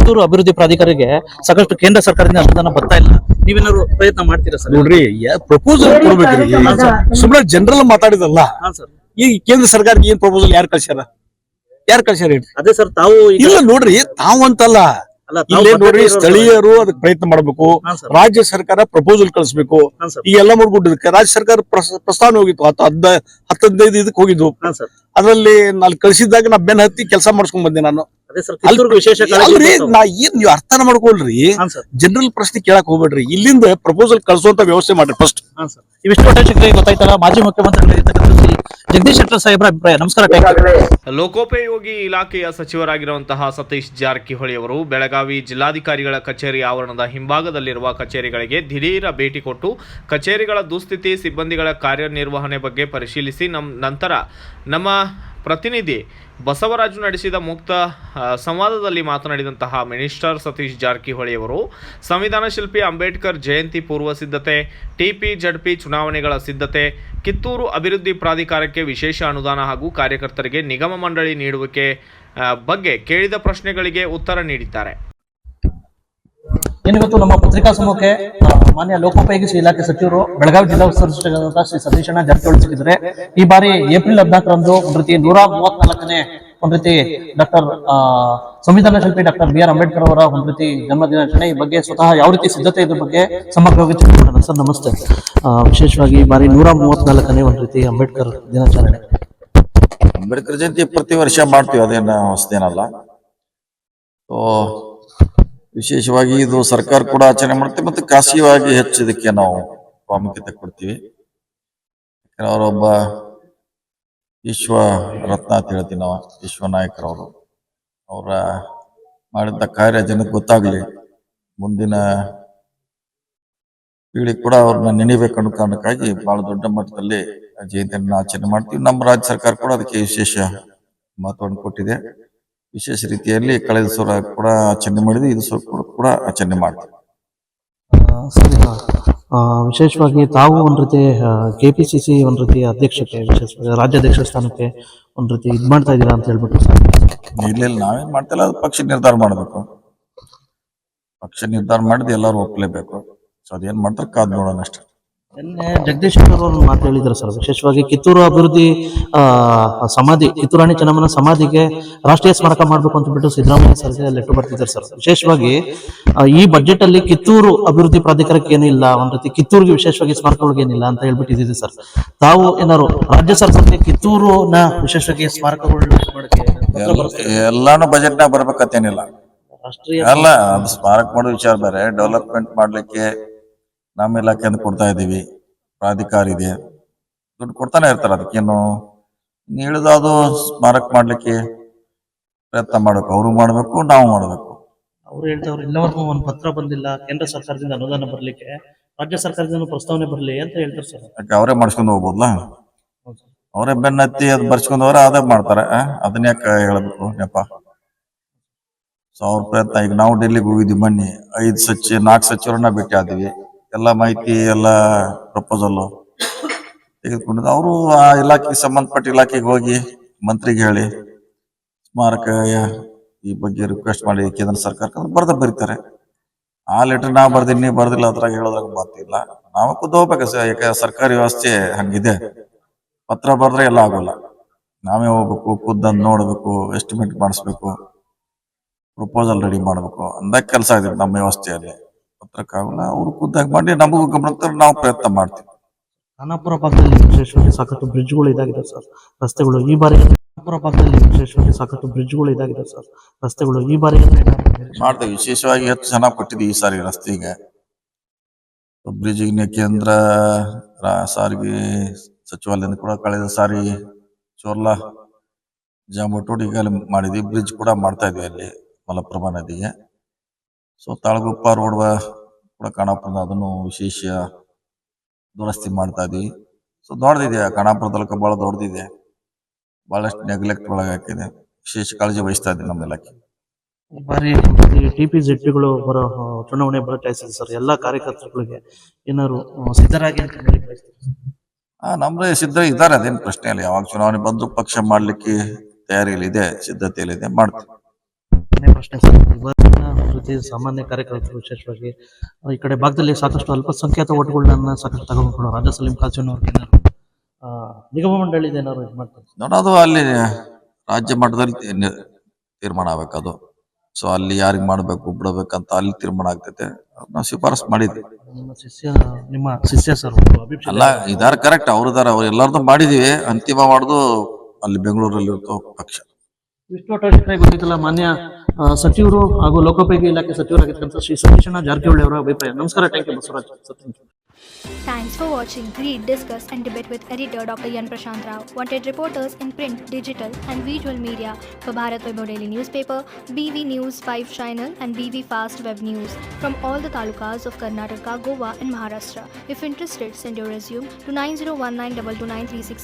ಕಿತ್ತೂರು ಅಭಿವೃದ್ಧಿ ಪ್ರಾಧಿಕಾರಿಗೆ ಸಾಕಷ್ಟು ಕೇಂದ್ರ ಸರ್ಕಾರದಿಂದ ಅನುದಾನ ಬರ್ತಾ ಇಲ್ಲ. ನೀವೇನಾದ್ರು ಪ್ರಯತ್ನ ಮಾಡ್ತೀರಾ ಸರ್? ನೋಡ್ರಿ, ಪ್ರಪೋಸಲ್ ಕೊಡ್ಬೇಕ್ರಿ. ಸುಮ್ಮನೆ ಜನರಲ್ ಮಾತಾಡಿದಲ್ಲ. ಈ ಕೇಂದ್ರ ಸರ್ಕಾರಕ್ಕೆ ಏನ್ ಪ್ರಪೋಸಲ್ ಯಾರು ಕಳ್ಸ್ಯಾರ ಹೇಳಿ? ಅದೇ ಸರ್, ತಾವು ಇಲ್ಲ ನೋಡ್ರಿ, ತಾವಂತಲ್ಲ, ಇಲ್ಲೇ ನೋಡ್ರಿ, ಸ್ಥಳೀಯರು ಅದಕ್ಕೆ ಪ್ರಯತ್ನ ಮಾಡ್ಬೇಕು. ರಾಜ್ಯ ಸರ್ಕಾರ ಪ್ರಪೋಸಲ್ ಕಳಿಸ್ಬೇಕು. ಈ ಎಲ್ಲ ಮುರ್ಗುಡ್ಡಕ್ಕೆ ರಾಜ್ಯ ಸರ್ಕಾರ ಪ್ರಸ್ತಾವನೆ ಹೋಗಿತ್ತು, 10-15 ಇದಕ್ಕೆ ಹೋಗಿದ್ದು. ಅದ್ರಲ್ಲಿ ನಾನು ಕಳಿಸಿದಾಗ ನಾ ಬೆನ್ ಹತ್ತಿ ಕೆಲಸ ಮಾಡಿಸ್ಕೊಂಡ್ ಬಂದೆ ನಾನು. ಅಲ್ರಿ, ನಾ ಏನ್ ನೀವು ಅರ್ಥನ ಮಾಡ್ಕೊಳ್ರಿ. ಜನರಲ್ ಪ್ರಶ್ನೆ ಕೇಳಕ್ ಹೋಗ್ಬೇಡ್ರಿ. ಇಲ್ಲಿಂದ ಪ್ರಪೋಸಲ್ ಕಳಿಸುವಂತ ವ್ಯವಸ್ಥೆ ಮಾಡ್ರಿ ಫಸ್ಟ್. ಇವಿಷ್ಟು ಗೊತ್ತಾಯ್ತಲ್ಲ. ಮಾಜಿ ಮುಖ್ಯಮಂತ್ರಿ ಜಗದೀಶ್ ಶೆಟ್ಟರ್ ಸಾಹೇಬ್ರ ಅಭಿಪ್ರಾಯ. ನಮಸ್ಕಾರ. ಲೋಕೋಪಯೋಗಿ ಇಲಾಖೆಯ ಸಚಿವರಾಗಿರುವಂತಹ ಸತೀಶ್ ಜಾರಕಿಹೊಳಿ ಅವರು ಬೆಳಗಾವಿ ಜಿಲ್ಲಾಧಿಕಾರಿಗಳ ಕಚೇರಿ ಆವರಣದ ಹಿಂಭಾಗದಲ್ಲಿರುವ ಕಚೇರಿಗಳಿಗೆ ದಿಢೀರ ಭೇಟಿ ಕೊಟ್ಟು ಕಚೇರಿಗಳ ದುಸ್ಥಿತಿ, ಸಿಬ್ಬಂದಿಗಳ ಕಾರ್ಯನಿರ್ವಹಣೆ ಬಗ್ಗೆ ಪರಿಶೀಲಿಸಿ ನಂತರ ನಮ್ಮ ಪ್ರತಿನಿಧಿ ಬಸವರಾಜು ನಡೆಸಿದ ಮುಕ್ತ ಸಂವಾದದಲ್ಲಿ ಮಾತನಾಡಿದಂತಹ ಮಿನಿಸ್ಟರ್ ಸತೀಶ್ ಜಾರಕಿಹೊಳಿ ಅವರು ಸಂವಿಧಾನ ಶಿಲ್ಪಿ ಅಂಬೇಡ್ಕರ್ ಜಯಂತಿ ಪೂರ್ವ ಸಿದ್ಧತೆ, TP-ZP ಚುನಾವಣೆಗಳ ಸಿದ್ಧತೆ, ಕಿತ್ತೂರು ಅಭಿವೃದ್ಧಿ ಪ್ರಾಧಿಕಾರಕ್ಕೆ ವಿಶೇಷ ಅನುದಾನ ಹಾಗೂ ಕಾರ್ಯಕರ್ತರಿಗೆ ನಿಗಮ ಮಂಡಳಿ ನೀಡುವಿಕೆ ಬಗ್ಗೆ ಕೇಳಿದ ಪ್ರಶ್ನೆಗಳಿಗೆ ಉತ್ತರ ನೀಡಿದ್ದಾರೆ. ಏನಿವತ್ತು ನಮ್ಮ ಪತ್ರಿಕಾ ಸಮೂಹಕ್ಕೆ ಮಾನ್ಯ ಲೋಕೋಪಯೋಗಿ ಇಲಾಖೆ ಸಚಿವರು ಬೆಳಗಾವಿ ಜಿಲ್ಲಾ ಉಸ್ತುವಾರಿ ಸಚಿವರಾದ ಶ್ರೀ ಸತೀಶಣ್ಣ ಜಾರಕಿಹೊಳಿ ಸಿಕ್ಕಿದ್ದಾರೆ. ಈ ಬಾರಿ ಏಪ್ರಿಲ್ 14ರಂದು ಒಂದು ರೀತಿ 134ನೇ ಒಂದು ರೀತಿ ಸಂವಿಧಾನ ಶಿಲ್ಪಿ ಡಾಕ್ಟರ್ BR ಅಂಬೇಡ್ಕರ್ ಅವರ ಒಂದು ರೀತಿ ಜನ್ಮ ದಿನಾಚರಣೆ. ಈ ಬಗ್ಗೆ ಸ್ವತಃ ಯಾವ ರೀತಿ ಸಿದ್ಧತೆ ಇದ್ರ ಬಗ್ಗೆ ಸಮಗ್ರವಾಗಿ ಚರ್ಚೆ. ಸರ್ ನಮಸ್ತೆ. ವಿಶೇಷವಾಗಿ ಈ ಬಾರಿ 134ನೇ ಒಂದು ರೀತಿ ಅಂಬೇಡ್ಕರ್ ದಿನಾಚರಣೆ. ಅಂಬೇಡ್ಕರ್ ಜಯಂತಿ ಪ್ರತಿ ವರ್ಷ ಮಾಡ್ತೀವಿ, ಅದೇನ ಹೊಸದೇನಲ್ಲ. ವಿಶೇಷವಾಗಿ ಇದು ಸರ್ಕಾರ ಕೂಡ ಆಚರಣೆ ಮಾಡ್ತೀವಿ, ಮತ್ತೆ ಖಾಸಗಿಯಾಗಿ ಹೆಚ್ಚು ಇದಕ್ಕೆ ನಾವು ಪ್ರಾಮುಖ್ಯತೆ ಕೊಡ್ತೀವಿ. ಅವರೊಬ್ಬ ವಿಶ್ವ ರತ್ನ ಅಂತ ಹೇಳ್ತೀವಿ ನಾವು, ವಿಶ್ವ ನಾಯಕರವರು. ಅವರ ಮಾಡಿದ ಕಾರ್ಯ ಜನಕ್ಕೆ ಗೊತ್ತಾಗ್ಲಿ, ಮುಂದಿನ ಪೀಳಿಗೆ ಕೂಡ ಅವ್ರನ್ನ ನೆನೆಬೇಕು ಅನ್ನೋ ಕಾರಣಕ್ಕಾಗಿ ಬಹಳ ದೊಡ್ಡ ಮಟ್ಟದಲ್ಲಿ ಜಯಂತಿಯನ್ನು ಆಚರಣೆ ಮಾಡ್ತೀವಿ. ನಮ್ಮ ರಾಜ್ಯ ಸರ್ಕಾರ ಕೂಡ ಅದಕ್ಕೆ ವಿಶೇಷ ಮಹತ್ವವನ್ನು ಕೊಟ್ಟಿದೆ. ವಿಶೇಷ ರೀತಿಯಲ್ಲಿ ಕಳೆದ ಸಲ ಕೂಡ ಆಚರಣೆ ಮಾಡಿದ್ವಿ, ಇದು ಕೂಡ ಆಚರಣೆ ಮಾಡ್ತೀವಿ. ವಿಶೇಷವಾಗಿ ತಾವು ಒಂದು ರೀತಿ KPCC ಒಂದು ರೀತಿ ಅಧ್ಯಕ್ಷತೆ, ವಿಶೇಷವಾಗಿ ರಾಜ್ಯಾಧ್ಯಕ್ಷ ಸ್ಥಾನಕ್ಕೆ ಒಂದು ರೀತಿ ಇದು ಮಾಡ್ತಾ ಇದ್ದೀರಾ ಅಂತ ಹೇಳ್ಬಿಟ್ಟು. ಇಲ್ಲ, ನಾವೇನ್ ಮಾಡ್ತಿಲ್ಲ, ಅದು ಪಕ್ಷ ನಿರ್ಧಾರ ಮಾಡಬೇಕು. ಪಕ್ಷ ನಿರ್ಧಾರ ಮಾಡಿದ್ ಎಲ್ಲರೂ ಒಪ್ಪಲೇಬೇಕು. ಸೊ ಅದೇನ್ ಮಾಡ್ತಾರೆ ಕಾದ್ ನೋಡೋಣ ಅಷ್ಟೇ. ನಿನ್ನೆ ಜಗದೀಶ್ ಶೆಟ್ಟರ್ ಅವರು ಮಾತು ಹೇಳಿದ್ರು ಸರ್, ವಿಶೇಷವಾಗಿ ಕಿತ್ತೂರು ಅಭಿವೃದ್ಧಿ ಸಮಾಧಿ, ಕಿತ್ತೂರು ರಾಣಿ ಚೆನ್ನಮ್ಮನ ಸಮಾಧಿಗೆ ರಾಷ್ಟ್ರೀಯ ಸ್ಮಾರಕ ಮಾಡಬೇಕು ಅಂತ ಬಿಟ್ಟು ಸಿದ್ದರಾಮಯ್ಯ ಸರ್ಗೆ ಲೆಟರ್ ಬರ್ತಿದ್ದಾರೆ ಸರ್. ವಿಶೇಷವಾಗಿ ಈ ಬಜೆಟ್ ಅಲ್ಲಿ ಕಿತ್ತೂರು ಅಭಿವೃದ್ಧಿ ಪ್ರಾಧಿಕಾರಕ್ಕೆ ಏನಿಲ್ಲ, ಒಂದ್ ರೀತಿ ಕಿತ್ತೂರಿಗೆ ವಿಶೇಷವಾಗಿ ಸ್ಮಾರಕಗಳಿಗೆ ಏನಿಲ್ಲ ಅಂತ ಹೇಳ್ಬಿಟ್ಟಿದ್ದೀವಿ ಸರ್. ತಾವು ಏನಾದ್ರು ರಾಜ್ಯ ಸರ್ಕಾರಕ್ಕೆ ಕಿತ್ತೂರುನ ವಿಶೇಷವಾಗಿ ಸ್ಮಾರಕಗಳು ಎಲ್ಲಾನು ಬಜೆಟ್ ನಾಗ ಬರ್ಬೇಕಂತೇನಿಲ್ಲ. ಅಲ್ಲ, ಅದು ಸ್ಮಾರಕ ಮಾಡೋ ವಿಚಾರ ಬೇರೆ. ಡೆವಲಪ್ಮೆಂಟ್ ಮಾಡ್ಲಿಕ್ಕೆ ನಮ್ಮ ಇಲಾಖೆಯಿಂದ ಕೊಡ್ತಾ ಇದ್ದೀವಿ, ಪ್ರಾಧಿಕಾರ ಇದೆ, ದುಡ್ಡು ಕೊಡ್ತಾನೆ ಇರ್ತಾರೆ. ಅದಕ್ಕೇನು ಹೇಳಿದ ಅದು ಸ್ಮಾರಕ ಮಾಡ್ಲಿಕ್ಕೆ ಪ್ರಯತ್ನ ಮಾಡ್ಬೇಕು, ಅವರು ಮಾಡ್ಬೇಕು, ನಾವು ಮಾಡ್ಬೇಕು. ಅವ್ರು ಹೇಳ್ತವ್ರು ಇಲ್ಲವರೆಗೂ ಒಂದು ಪತ್ರ ಬಂದಿಲ್ಲ ಕೇಂದ್ರ ಸರ್ಕಾರದಿಂದ ಅನುದಾನ ಬರ್ಲಿಕ್ಕೆ, ರಾಜ್ಯ ಸರ್ಕಾರದಿಂದ ಪ್ರಸ್ತಾವನೆ ಬರ್ಲಿ ಅಂತ ಹೇಳ್ತಾರೆ ಸರ್. ಯಾಕೆ ಅವರೇ ಮಾಡಿಸ್ಕೊಂಡು ಹೋಗ್ಬೋದಲ್ಲ, ಅವರೇ ಬೆನ್ನತ್ತಿ ಅದು ಬರ್ಸ್ಕೊಂಡವ್ರೆ ಅದೇ ಮಾಡ್ತಾರೆ. ಅದನ್ನ ಯಾಕೆ ಹೇಳ್ಬೇಕು ನೆಪ? ಸೊ ಅವ್ರ ಪ್ರಯತ್ನ. ಈಗ ನಾವು ಡೆಲ್ಲಿಗೆ ಹೋಗಿದ್ವಿ ಮೊನ್ನೆ, 4 ಸಚಿವರನ್ನ ಭೇಟಿ ಆದಿವಿ. ಎಲ್ಲ ಮಾಹಿತಿ, ಎಲ್ಲ ಪ್ರಪೋಸಲ್ ತೆಗೆದುಕೊಂಡಿದ್ದು. ಅವರು ಆ ಇಲಾಖೆಗೆ ಸಂಬಂಧಪಟ್ಟ ಇಲಾಖೆಗೆ ಹೋಗಿ ಮಂತ್ರಿಗೆ ಹೇಳಿ ಸ್ಮಾರಕ ಈ ಬಗ್ಗೆ ರಿಕ್ವೆಸ್ಟ್ ಮಾಡಿ ಕೇಂದ್ರ ಸರ್ಕಾರಕ್ಕೆ ಬರೀತಾರೆ. ಆ ಲೆಟರ್ ನಾವು ಬರ್ದಿನಿ, ನೀವು ಬರ್ದಿಲ್ಲ, ಅದ್ರಾಗ ಹೇಳೋದ್ರಾಗ ಮಾತಿಲ್ಲ. ನಾವು ಖುದ್ದು ಹೋಗ್ಬೇಕು. ಯಾಕೆ ಸರ್ಕಾರಿ ವ್ಯವಸ್ಥೆ ಹಂಗಿದೆ, ಪತ್ರ ಬರ್ದ್ರೆ ಎಲ್ಲ ಆಗೋಲ್ಲ. ನಾವೇ ಹೋಗ್ಬೇಕು, ಖುದ್ದು ನೋಡ್ಬೇಕು, ಎಸ್ಟಿಮೇಟ್ ಮಾಡಿಸ್ಬೇಕು, ಪ್ರಪೋಸಲ್ ರೆಡಿ ಮಾಡ್ಬೇಕು. ಅಂದಾಗ ಕೆಲಸ ಇದೆ ನಮ್ಮ ವ್ಯವಸ್ಥೆಯಲ್ಲಿ. ಪತ್ರಕ್ಕಾಗಲ್ಲ, ಅವ್ರು ಖುದ್ದಾಗಿ ಮಾಡಿ ನಮಗೂ ಗಮನ ನಾವು ಪ್ರಯತ್ನ ಮಾಡ್ತೀವಿ. ಖಾನಾಪುರ ಭಾಗದಲ್ಲಿ ವಿಶೇಷವಾಗಿ ಸಾಕಷ್ಟು ಬ್ರಿಡ್ಜ್ಗಳು ಇದಾಗಿದೆ ಸರ್, ರಸ್ತೆಗಳು. ಈ ಬಾರಿ ಖಾನಾಪುರ ಭಾಗದಲ್ಲಿ ವಿಶೇಷವಾಗಿ ಸಾಕಷ್ಟು ಬ್ರಿಡ್ಜ್ಗಳು ಇದಾಗಿದೆ ಸರ್, ರಸ್ತೆಗಳು. ಈ ಬಾರಿ ಮಾಡ್ತೇವೆ. ವಿಶೇಷವಾಗಿ ಹೆಚ್ಚು ಚೆನ್ನಾಗಿ ಕೊಟ್ಟಿದ್ವಿ ಈ ಸಾರಿ ರಸ್ತೆಗೆ. ಬ್ರಿಡ್ಜಿಗೆ ಕೇಂದ್ರ ಸಾರಿಗೆ ಸಚಿವಾಲಯದಿಂದ ಕೂಡ ಕಳೆದ ಸಾರಿ ಚೋರ್ಲಾ ಜಾಂಬಟೋಡಿಗೆ ಮಾಡಿದ್ವಿ. ಬ್ರಿಡ್ಜ್ ಕೂಡ ಮಾಡ್ತಾ ಇದ್ವಿ ಅಲ್ಲಿ ಮಲಪ್ರಭಾ ನದಿಗೆ. ಸೊ ತಾಳಗುಪ್ಪ ರೋಡ್ ಕೂಡ ಖಾನಾಪುರದ, ಅದನ್ನು ವಿಶೇಷ ದುರಸ್ತಿ ಮಾಡ್ತಾ ಇದೀವಿ. ಸೊ ದೊಡ್ಡದಿದೆ, ಖಾನಾಪುರ ತಾಲೂಕು ಬಹಳ ದೊಡ್ಡದಿದೆ, ಬಹಳಷ್ಟು ನೆಗ್ಲೆಕ್ಟ್ ಒಳಗೆ ಹಾಕಿದೆ. ವಿಶೇಷ ಕಾಳಜಿ ವಹಿಸ್ತಾ ಇದ್ದೀವಿ ನಮ್ಮ ಇಲಾಖೆ. ಈ ಬಾರಿ TP-ZPಗಳು ಬರೋ ಚುನಾವಣೆ ಬರಟಾಯಿಸಿದೆ ಸರ್. ಎಲ್ಲಾ ಕಾರ್ಯಕರ್ತರುಗಳಿಗೆ ಏನಾದ್ರು ಸಿದ್ಧರಾಗಿ ನಮ್ದೇ ಸಿದ್ಧ ಇದ್ದಾರೆ, ಅದೇನು ಪ್ರಶ್ನೆ ಇಲ್ಲ. ಯಾವಾಗ ಚುನಾವಣೆ ಬಂದ್ರು ಪಕ್ಷ ಮಾಡ್ಲಿಕ್ಕೆ ತಯಾರಿಯಲ್ಲಿದೆ, ಸಿದ್ಧತೆಯಲ್ಲಿದೆ, ಮಾಡ್ತೀವಿ. ಕೊನೆ ಪ್ರಶ್ನೆ ಸರ್, ಇವತ್ತಿನ ಜೊತೆ ಸಾಮಾನ್ಯ ಕಾರ್ಯಕರ್ತರು ವಿಶೇಷವಾಗಿ ಈ ಕಡೆ ಭಾಗದಲ್ಲಿ ಸಾಕಷ್ಟು ಅಲ್ಪಸಂಖ್ಯಾತ ಓಟ್ಗಳನ್ನ ಸಾಕಷ್ಟು ತಗೊಂಡ್ಕೊಂಡು ರಾಜಾ ಸಲೀಂ ಖಾಚನ್ ಅವ್ರಿಗೆ ಏನಾದ್ರು ನಿಗಮ ಮಂಡಳಿದ ಏನಾದ್ರು ಇದು ಮಾಡ್ತಾರೆ? ನೋಡೋದು ಅಲ್ಲಿ ರಾಜ್ಯ ಮಟ್ಟದಲ್ಲಿ ತೀರ್ಮಾನ ಆಗ್ಬೇಕದು. ಸೊ ಅಲ್ಲಿ ಯಾರಿಗ್ ಮಾಡ್ಬೇಕು ಬಿಡಬೇಕಂತ ಅಲ್ಲಿ ತೀರ್ಮಾನ ಆಗ್ತೈತೆ. ನಾವು ಶಿಫಾರಸ್ ಮಾಡಿದ್ವಿ. ನಿಮ್ಮ ಶಿಷ್ಯ ಸರ್ ಅಲ್ಲ ಇದಾರ ಕರೆಕ್ಟ್, ಅವ್ರದಾರ, ಅವ್ರು ಎಲ್ಲಾರ್ದು ಮಾಡಿದೀವಿ. ಅಂತಿಮ ಮಾಡುದು ಅಲ್ಲಿ ಬೆಂಗಳೂರಲ್ಲಿ ಇರ್ತೋ ಪಕ್ಷ. ವಿಷ್ಣು ಗೊತ್ತಿಲ್ಲ. ಮಾನ್ಯ ಸಚಿವರು ಹಾಗೂ ಲೋಕೋಪಯೋಗಿ ಇಲಾಖೆ ಸಚಿವರಾಗಿರ್ತಕ್ಕಂಥ ಶ್ರೀ ಸತೀಶಣ್ಣ ಜಾರಕಿಹೊಳಿ ಅವರ ಅಭಿಪ್ರಾಯ. ನಮಸ್ಕಾರ. Thank you Basavaraj. Thanks for watching Read, Discuss and Debate with editor Dr. Yan Prashant Rao. Wanted reporters in print, digital and visual media for Bharat Vaibhav Daily Newspaper, BV News 5 Channel and BV Fast Web News from all the talukas of Karnataka, Goa and Maharashtra. If interested, send your resume to 9019229369.